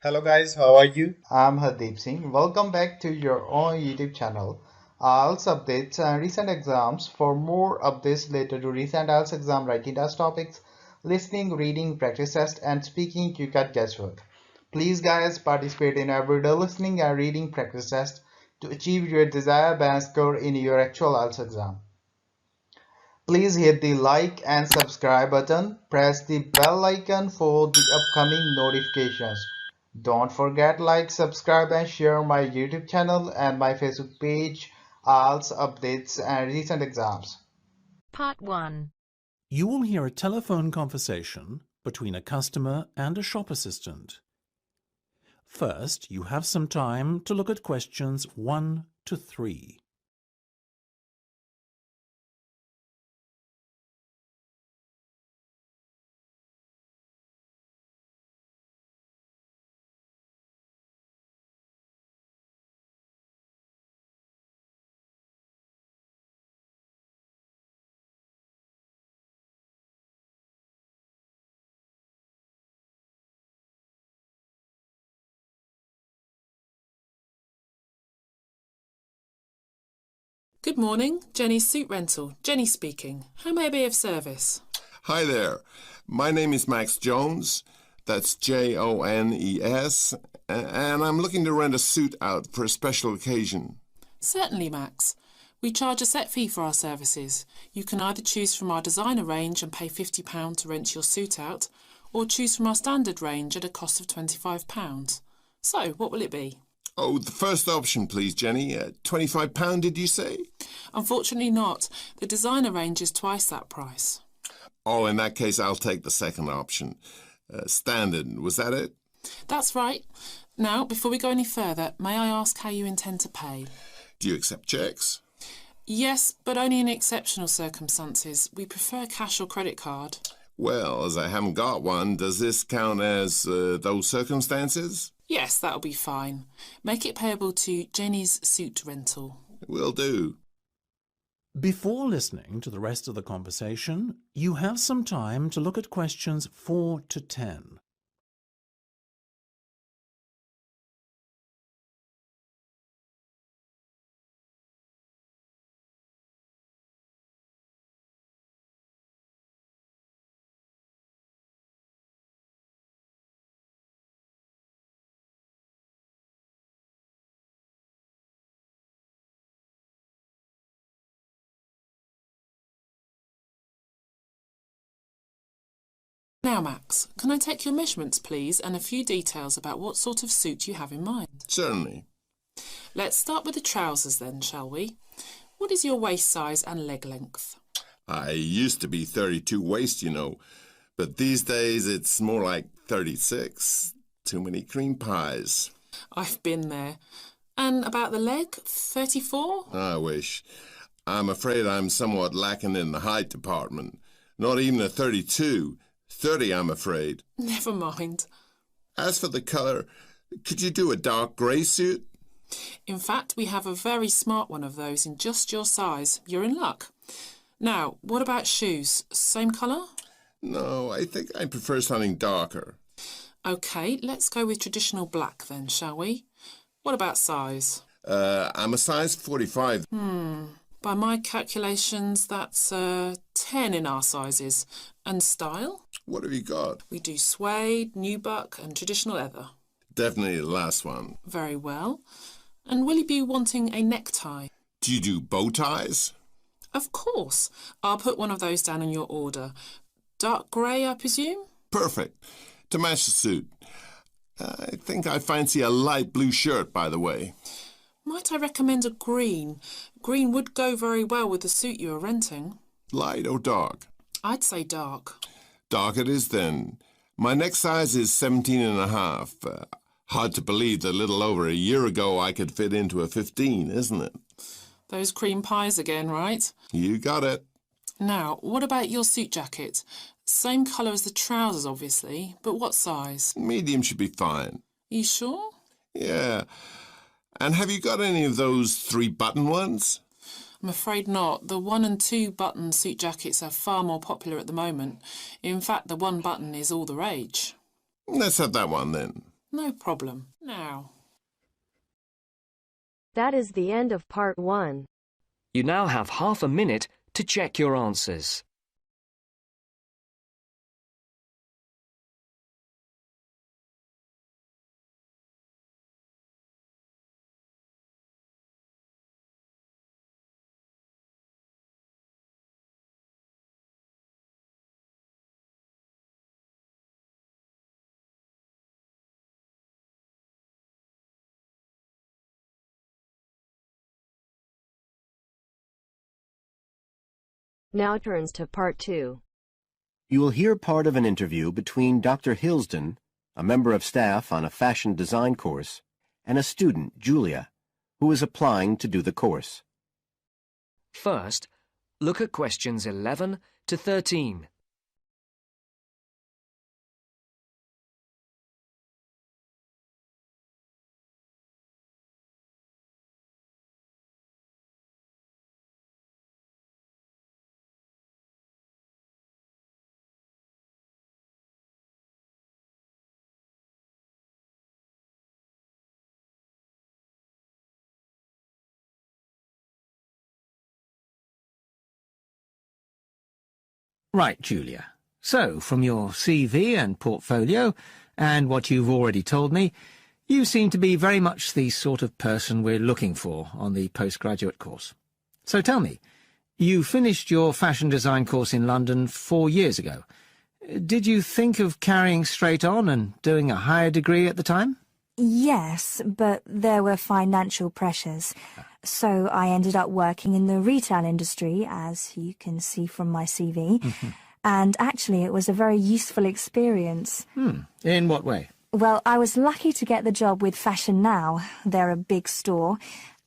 Hello guys, how are you? I'm Hardeep Singh. Welcome back to your own YouTube channel. IELTS updates and recent exams. For more updates related to recent IELTS exam writing test topics, listening, reading, practice test, and speaking, you got guesswork. Please, guys, participate in everyday listening and reading practice test to achieve your desired band score in your actual IELTS exam. Please hit the like and subscribe button. Press the bell icon for the upcoming notifications. Don't forget like, subscribe and share my YouTube channel and my Facebook page, IELTS updates and recent exams. Part 1. You will hear a telephone conversation between a customer and a shop assistant. First, you have some time to look at questions 1 to 3. Good morning, Jenny's Suit Rental. Jenny speaking. How may I be of service? Hi there. My name is Max Jones. That's Jones. And I'm looking to rent a suit out for a special occasion. Certainly, Max. We charge a set fee for our services. You can either choose from our designer range and pay £50 to rent your suit out, or choose from our standard range at a cost of £25. So, what will it be? Oh, the first option, please, Jenny. £25, did you say? Unfortunately not. The designer range is twice that price. Oh, in that case, I'll take the second option. Standard, was that it? That's right. Now, before we go any further, may I ask how you intend to pay? Do you accept checks? Yes, but only in exceptional circumstances. We prefer cash or credit card. Well, as I haven't got one, does this count as those circumstances? Yes, that'll be fine. Make it payable to Jenny's Suit Rental. Will do. Before listening to the rest of the conversation, you have some time to look at questions 4 to 10. Now, Max, can I take your measurements, please, and a few details about what sort of suit you have in mind? Certainly. Let's start with the trousers then, shall we? What is your waist size and leg length? I used to be 32 waist, you know, but these days it's more like 36. Too many cream pies. I've been there. And about the leg, 34? I wish. I'm afraid I'm somewhat lacking in the height department. Not even a 32. 30, I'm afraid. Never mind. As for the colour, could you do a dark grey suit? In fact, we have a very smart one of those in just your size. You're in luck. Now, what about shoes? Same colour? No, I think I prefer something darker. OK, let's go with traditional black then, shall we? What about size? I'm a size 45. By my calculations, that's 10 in our sizes. And style? What have you got? We do suede, nubuck and traditional leather. Definitely the last one. Very well. And will you be wanting a necktie? Do you do bow ties? Of course. I'll put one of those down in your order. Dark grey, I presume? Perfect. To match the suit. I think I fancy a light blue shirt, by the way. Might I recommend a green? Green would go very well with the suit you are renting. Light or dark? I'd say dark. Dark it is then. My neck size is 17 and a half. Hard to believe that a little over a year ago I could fit into a 15, isn't it? Those cream pies again, right? You got it. Now, what about your suit jacket? Same colour as the trousers, obviously, but what size? Medium should be fine. You sure? Yeah. And have you got any of those 3-button ones? I'm afraid not. The 1 and 2 button suit jackets are far more popular at the moment. In fact, the 1 button is all the rage. Let's have that one then. No problem. Now. That is the end of part 1. You now have half a minute to check your answers. Now turns to part 2. You will hear part of an interview between Dr. Hilsden, a member of staff on a fashion design course, and a student, Julia, who is applying to do the course. First, look at questions 11 to 13. Right, Julia. So, from your CV and portfolio, and what you've already told me, you seem to be very much the sort of person we're looking for on the postgraduate course. So tell me, you finished your fashion design course in London 4 years ago. Did you think of carrying straight on and doing a higher degree at the time? Yes, but there were financial pressures. So I ended up working in the retail industry, as you can see from my CV. And actually, it was a very useful experience. In what way? Well, I was lucky to get the job with Fashion Now. They're a big store.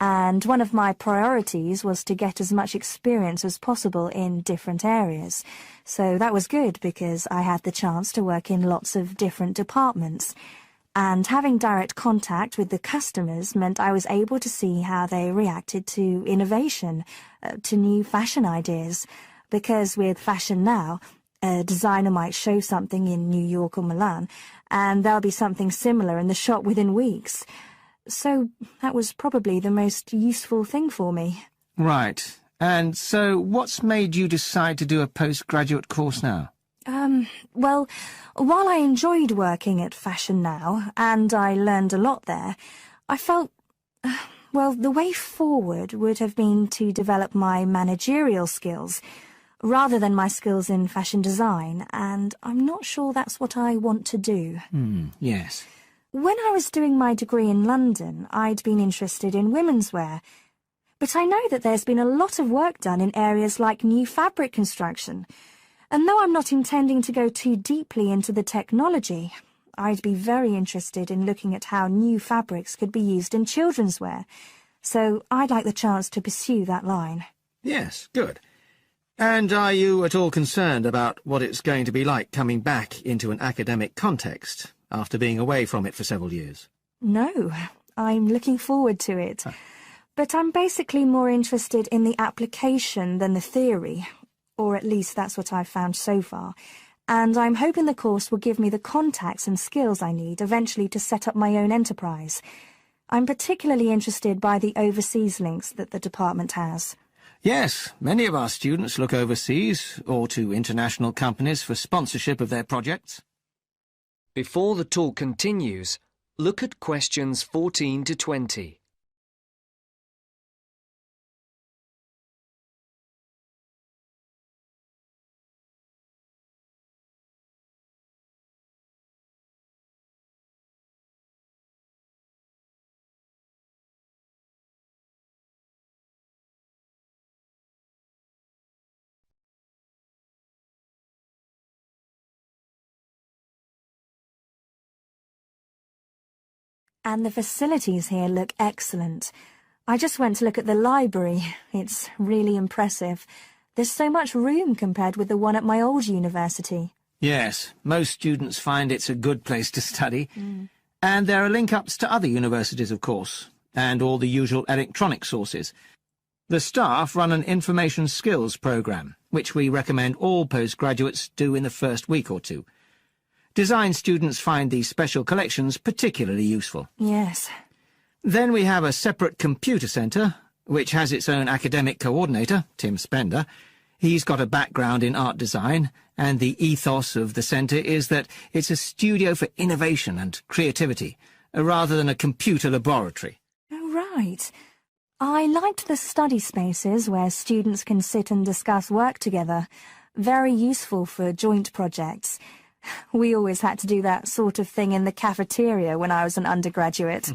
And one of my priorities was to get as much experience as possible in different areas. So that was good because I had the chance to work in lots of different departments. And having direct contact with the customers meant I was able to see how they reacted to innovation, to new fashion ideas. Because with Fashion Now, a designer might show something in New York or Milan, and there'll be something similar in the shop within weeks. So that was probably the most useful thing for me. Right. And so what's made you decide to do a postgraduate course now? Well, while I enjoyed working at Fashion Now, and I learned a lot there, I felt, well, the way forward would have been to develop my managerial skills, rather than my skills in fashion design, and I'm not sure that's what I want to do. Yes. When I was doing my degree in London, I'd been interested in women's wear, but I know that there's been a lot of work done in areas like new fabric construction. And though I'm not intending to go too deeply into the technology, I'd be very interested in looking at how new fabrics could be used in children's wear. So I'd like the chance to pursue that line. Yes, good. And are you at all concerned about what it's going to be like coming back into an academic context after being away from it for several years? No, I'm looking forward to it. But I'm basically more interested in the application than the theory. Or at least that's what I've found so far, and I'm hoping the course will give me the contacts and skills I need eventually to set up my own enterprise. I'm particularly interested by the overseas links that the department has. Yes, many of our students look overseas or to international companies for sponsorship of their projects. Before the talk continues, look at questions 14 to 20. And the facilities here look excellent. I just went to look at the library. It's really impressive. There's so much room compared with the one at my old university. Yes, most students find it's a good place to study. And there are link-ups to other universities, of course, and all the usual electronic sources. The staff run an information skills programme, which we recommend all postgraduates do in the first week or two. Design students find these special collections particularly useful. Yes. Then we have a separate computer centre, which has its own academic coordinator, Tim Spender. He's got a background in art design, and the ethos of the centre is that it's a studio for innovation and creativity, rather than a computer laboratory. Oh, right. I liked the study spaces where students can sit and discuss work together. Very useful for joint projects. We always had to do that sort of thing in the cafeteria when I was an undergraduate.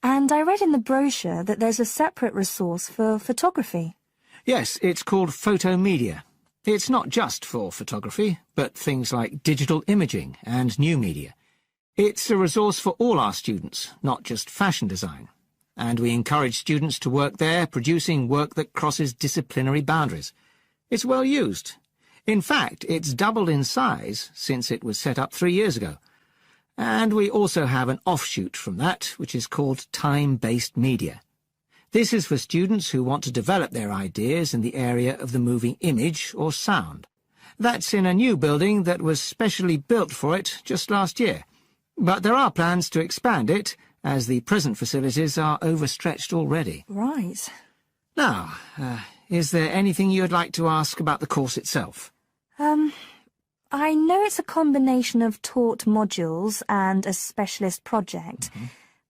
And I read in the brochure that there's a separate resource for photography. Yes, it's called Photomedia. It's not just for photography, but things like digital imaging and new media. It's a resource for all our students, not just fashion design. And we encourage students to work there, producing work that crosses disciplinary boundaries. It's well used. In fact, it's doubled in size since it was set up 3 years ago. And we also have an offshoot from that, which is called time-based media. This is for students who want to develop their ideas in the area of the moving image or sound. That's in a new building that was specially built for it just last year. But there are plans to expand it, as the present facilities are overstretched already. Right. Now, is there anything you'd like to ask about the course itself? I know it's a combination of taught modules and a specialist project,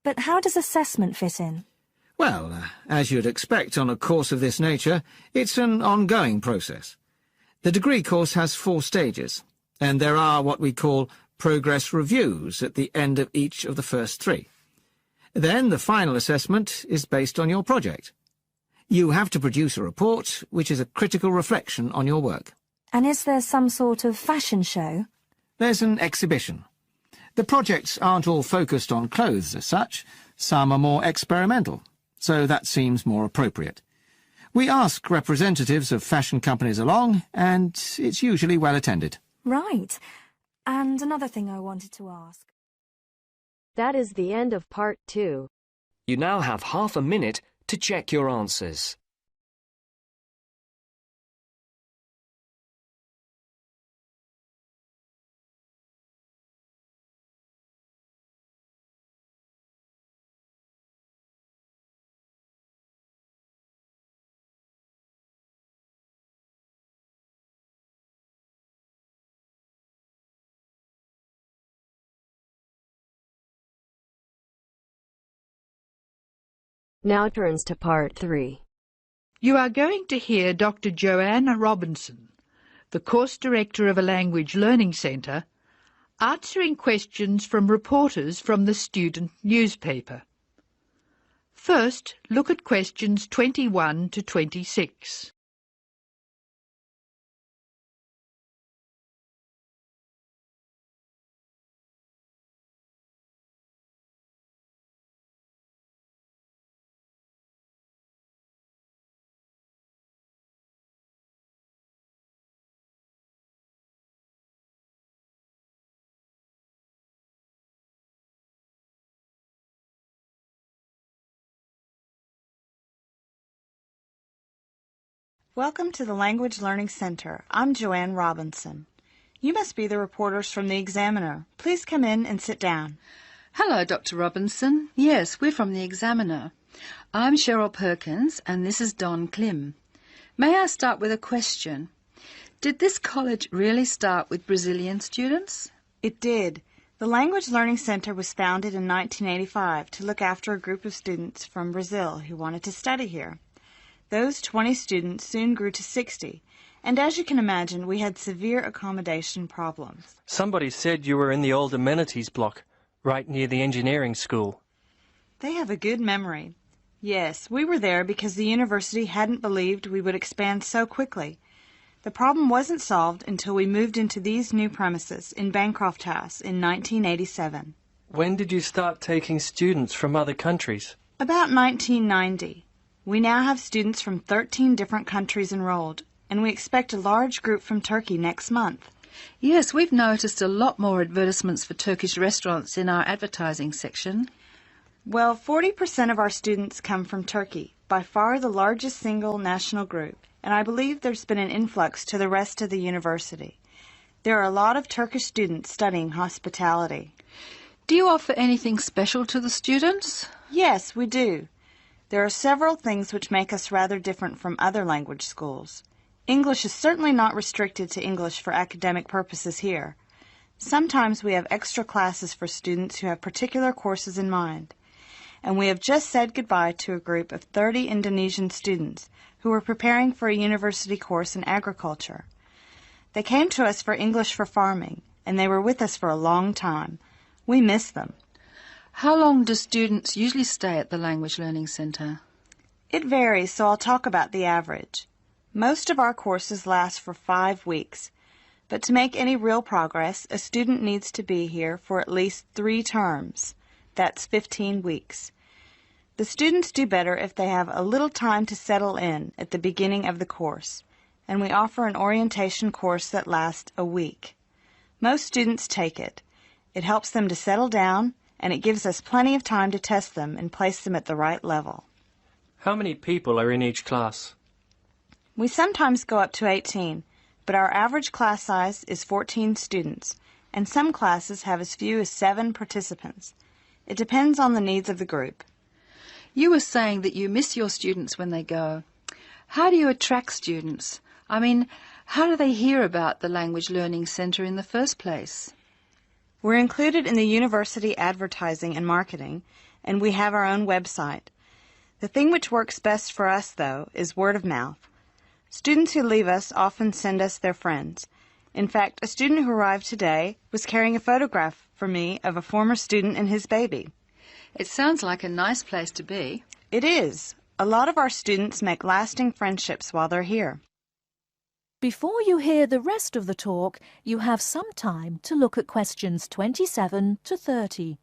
but how does assessment fit in? Well, as you'd expect on a course of this nature, it's an ongoing process. The degree course has 4 stages, and there are what we call progress reviews at the end of each of the first 3. Then the final assessment is based on your project. You have to produce a report, which is a critical reflection on your work. And is there some sort of fashion show? There's an exhibition. The projects aren't all focused on clothes as such. Some are more experimental, so that seems more appropriate. We ask representatives of fashion companies along, and it's usually well attended. Right. And another thing I wanted to ask. That is the end of part 2. You now have half a minute to check your answers. Now turns to part 3. You are going to hear Dr. Joanne Robinson, the course director of a language learning centre, answering questions from reporters from the student newspaper. First, look at questions 21 to 26. Welcome to the Language Learning Center. I'm Joanne Robinson. You must be the reporters from the Examiner. Please come in and sit down. Hello, Dr. Robinson. Yes, we're from the Examiner. I'm Cheryl Perkins and this is Don Klim. May I start with a question? Did this college really start with Brazilian students? It did. The Language Learning Center was founded in 1985 to look after a group of students from Brazil who wanted to study here. Those 20 students soon grew to 60, and as you can imagine, we had severe accommodation problems. Somebody said you were in the old amenities block, right near the engineering school. They have a good memory. Yes, we were there because the university hadn't believed we would expand so quickly. The problem wasn't solved until we moved into these new premises in Bancroft House in 1987. When did you start taking students from other countries? About 1990. We now have students from 13 different countries enrolled, and we expect a large group from Turkey next month. Yes, we've noticed a lot more advertisements for Turkish restaurants in our advertising section. Well, 40% of our students come from Turkey, by far the largest single national group, and I believe there's been an influx to the rest of the university. There are a lot of Turkish students studying hospitality. Do you offer anything special to the students? Yes, we do. There are several things which make us rather different from other language schools. English is certainly not restricted to English for academic purposes here. Sometimes we have extra classes for students who have particular courses in mind. And we have just said goodbye to a group of 30 Indonesian students who were preparing for a university course in agriculture. They came to us for English for farming, and they were with us for a long time. We miss them. How long do students usually stay at the Language Learning Centre? It varies, so I'll talk about the average. Most of our courses last for 5 weeks, but to make any real progress, a student needs to be here for at least 3 terms. That's 15 weeks. The students do better if they have a little time to settle in at the beginning of the course, and we offer an orientation course that lasts a week. Most students take it. It helps them to settle down, and it gives us plenty of time to test them and place them at the right level. How many people are in each class? We sometimes go up to 18, but our average class size is 14 students, and some classes have as few as 7 participants. It depends on the needs of the group. You were saying that you miss your students when they go. How do you attract students? I mean, how do they hear about the Language Learning Centre in the first place? We're included in the university advertising and marketing, and we have our own website. The thing which works best for us, though, is word of mouth. Students who leave us often send us their friends. In fact, a student who arrived today was carrying a photograph for me of a former student and his baby. It sounds like a nice place to be. It is. A lot of our students make lasting friendships while they're here. Before you hear the rest of the talk, you have some time to look at questions 27 to 30.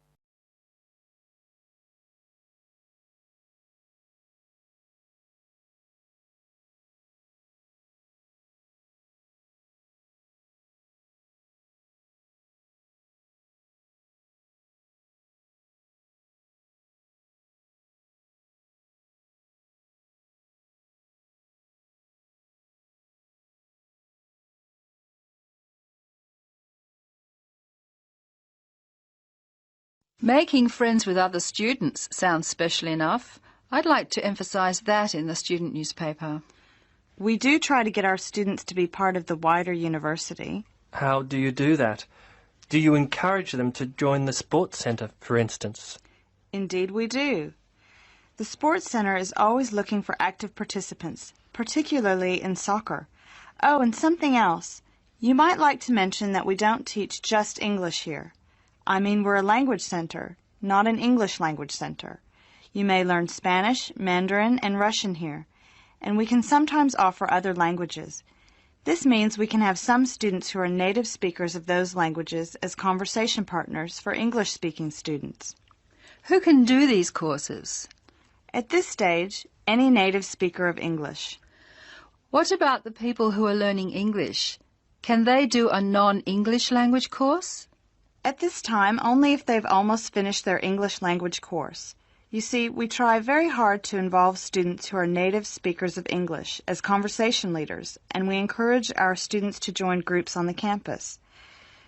Making friends with other students sounds special enough. I'd like to emphasize that in the student newspaper. We do try to get our students to be part of the wider university. How do you do that? Do you encourage them to join the sports centre, for instance? Indeed we do. The sports center is always looking for active participants, particularly in soccer. Oh, and something else. You might like to mention that we don't teach just English here. I mean, we're a language center, not an English language center. You may learn Spanish, Mandarin, and Russian here, and we can sometimes offer other languages. This means we can have some students who are native speakers of those languages as conversation partners for English-speaking students. Who can do these courses? At this stage, any native speaker of English. What about the people who are learning English? Can they do a non-English language course? At this time, only if they've almost finished their English language course. You see, we try very hard to involve students who are native speakers of English as conversation leaders, and we encourage our students to join groups on the campus.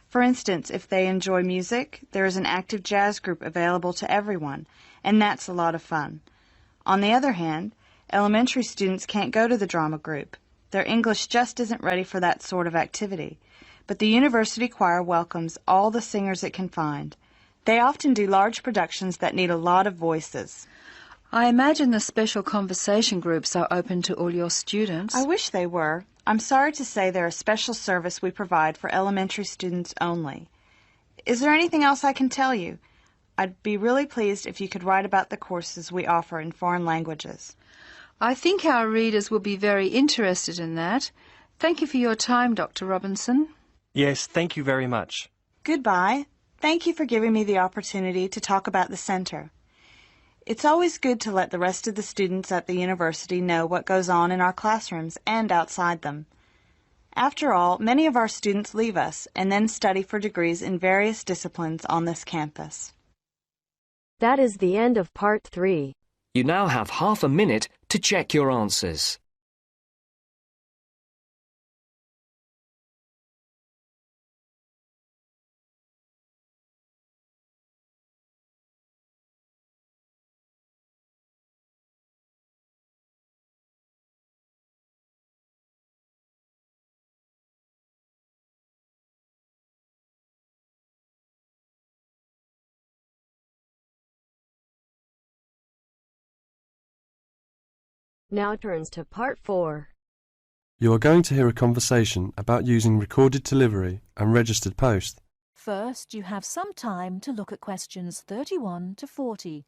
For instance, if they enjoy music, there is an active jazz group available to everyone, and that's a lot of fun. On the other hand, elementary students can't go to the drama group. Their English just isn't ready for that sort of activity. But the university choir welcomes all the singers it can find. They often do large productions that need a lot of voices. I imagine the special conversation groups are open to all your students. I wish they were. I'm sorry to say they're a special service we provide for elementary students only. Is there anything else I can tell you? I'd be really pleased if you could write about the courses we offer in foreign languages. I think our readers will be very interested in that. Thank you for your time, Dr. Robinson. Yes, thank you very much. Goodbye. Thank you for giving me the opportunity to talk about the center. It's always good to let the rest of the students at the university know what goes on in our classrooms and outside them. After all, many of our students leave us and then study for degrees in various disciplines on this campus. That is the end of part 3. You now have half a minute to check your answers. Now turns to Part 4. You are going to hear a conversation about using recorded delivery and registered post. First, you have some time to look at questions 31 to 40.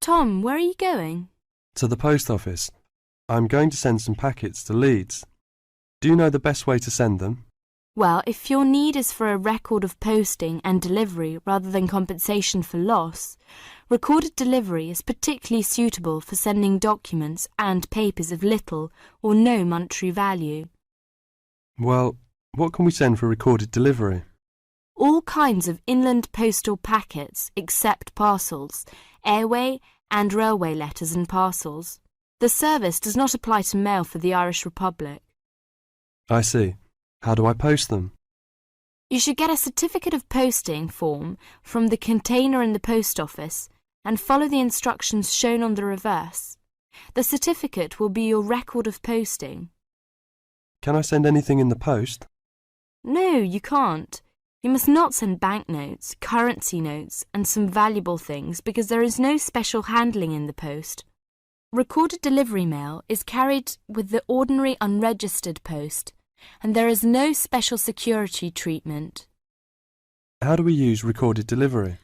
Tom, where are you going? To the post office. I'm going to send some packets to Leeds. Do you know the best way to send them? Well, if your need is for a record of posting and delivery rather than compensation for loss, recorded delivery is particularly suitable for sending documents and papers of little or no monetary value. Well, what can we send for recorded delivery? All kinds of inland postal packets except parcels, airway and railway letters and parcels. The service does not apply to mail for the Irish Republic. I see. How do I post them? You should get a certificate of posting form from the container in the post office and follow the instructions shown on the reverse. The certificate will be your record of posting. Can I send anything in the post? No, you can't. You must not send banknotes, currency notes, and some valuable things because there is no special handling in the post. Recorded delivery mail is carried with the ordinary unregistered post, and there is no special security treatment. How do we use recorded delivery?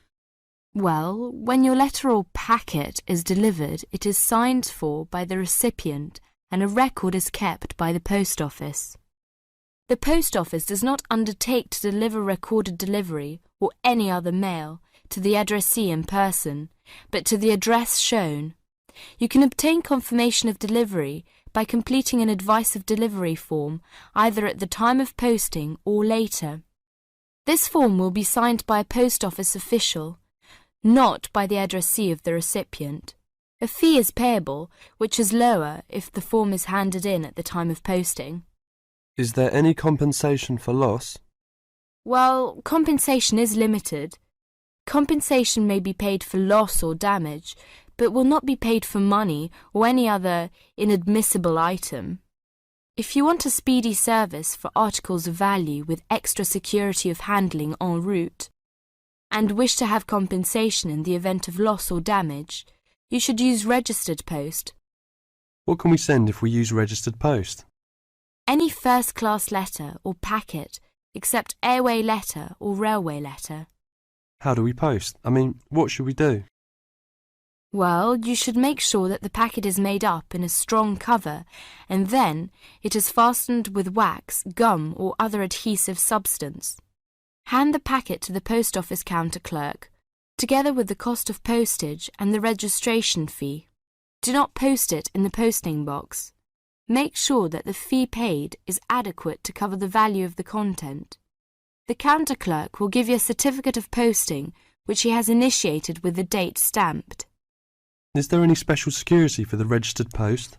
Well, when your letter or packet is delivered, it is signed for by the recipient and a record is kept by the post office. The post office does not undertake to deliver recorded delivery or any other mail to the addressee in person, but to the address shown. You can obtain confirmation of delivery by completing an advice of delivery form either at the time of posting or later. This form will be signed by a post office official, not by the addressee of the recipient. A fee is payable, which is lower if the form is handed in at the time of posting. Is there any compensation for loss? Well, compensation is limited. Compensation may be paid for loss or damage, but will not be paid for money or any other inadmissible item. If you want a speedy service for articles of value with extra security of handling en route, and wish to have compensation in the event of loss or damage, you should use registered post. What can we send if we use registered post? Any first-class letter or packet except airway letter or railway letter. How do we post? What should we do? Well, you should make sure that the packet is made up in a strong cover and then it is fastened with wax, gum or other adhesive substance. Hand the packet to the post office counter clerk, together with the cost of postage and the registration fee. Do not post it in the posting box. Make sure that the fee paid is adequate to cover the value of the content. The counter clerk will give you a certificate of posting which he has initiated with the date stamped. Is there any special security for the registered post?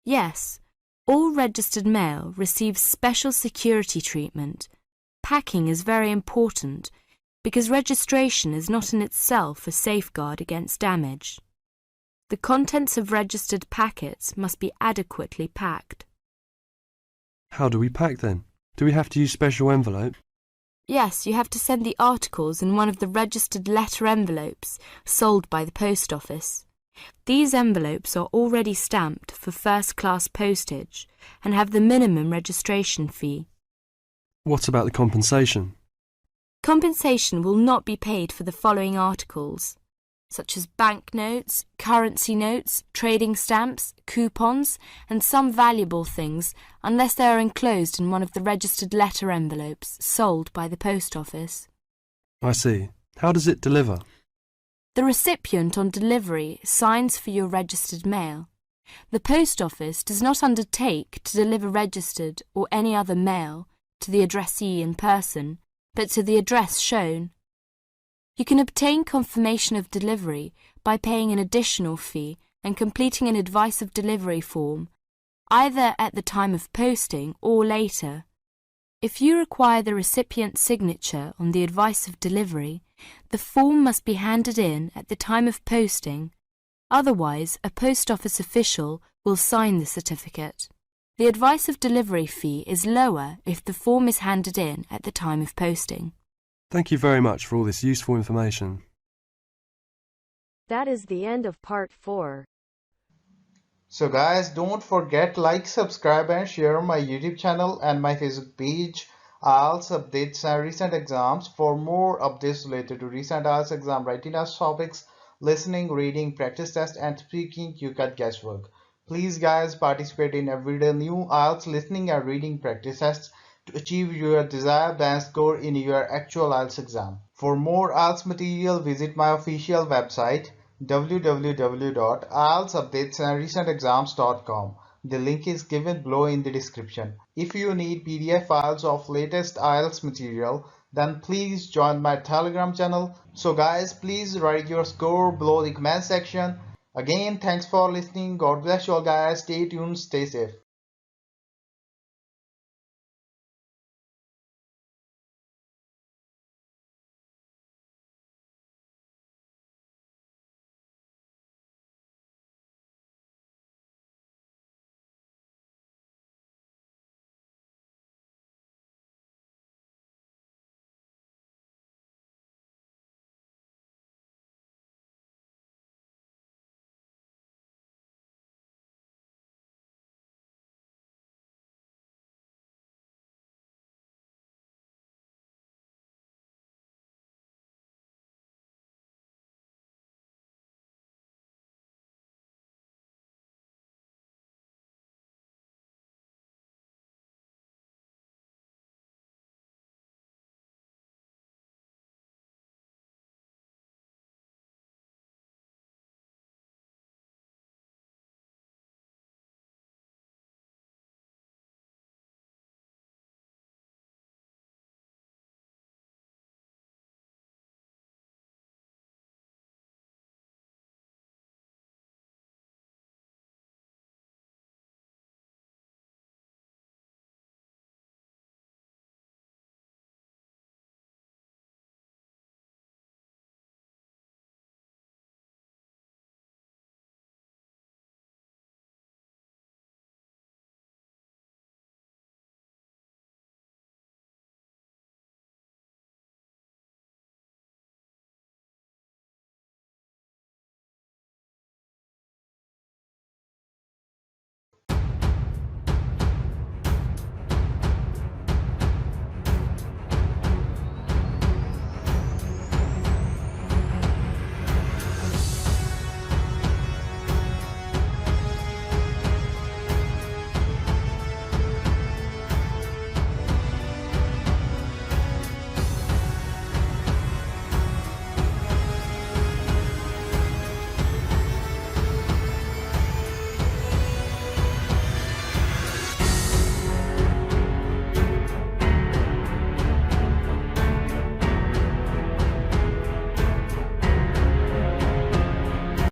Yes, all registered mail receives special security treatment. Packing is very important because registration is not in itself a safeguard against damage. The contents of registered packets must be adequately packed. How do we pack then? Do we have to use special envelope? Yes, you have to send the articles in one of the registered letter envelopes sold by the post office. These envelopes are already stamped for first-class postage and have the minimum registration fee. What about the compensation? Compensation will not be paid for the following articles, such as banknotes, currency notes, trading stamps, coupons, and some valuable things, unless they are enclosed in one of the registered letter envelopes sold by the post office. I see. How does it deliver? The recipient on delivery signs for your registered mail. The post office does not undertake to deliver registered or any other mail to the addressee in person, but to the address shown. You can obtain confirmation of delivery by paying an additional fee and completing an advice of delivery form, either at the time of posting or later. If you require the recipient's signature on the advice of delivery, the form must be handed in at the time of posting, otherwise a post office official will sign the certificate. The advice of delivery fee is lower if the form is handed in at the time of posting. Thank you very much for all this useful information. That is the end of part 4. So guys, don't forget like, subscribe and share my YouTube channel and my Facebook page, IELTS updates and recent exams. For more updates related to recent IELTS exam writing test topics, listening, reading, practice test and speaking, you got guesswork. Please guys, participate in everyday new IELTS listening and reading practice tests to achieve your desired band score in your actual IELTS exam. For more IELTS material, visit my official website www.ieltsupdatesandrecentexams.com. The link is given below in the description. If you need PDF files of latest IELTS material, then please join my Telegram channel. So guys, please write your score below the comment section. Again, thanks for listening. God bless you all guys. Stay tuned, stay safe.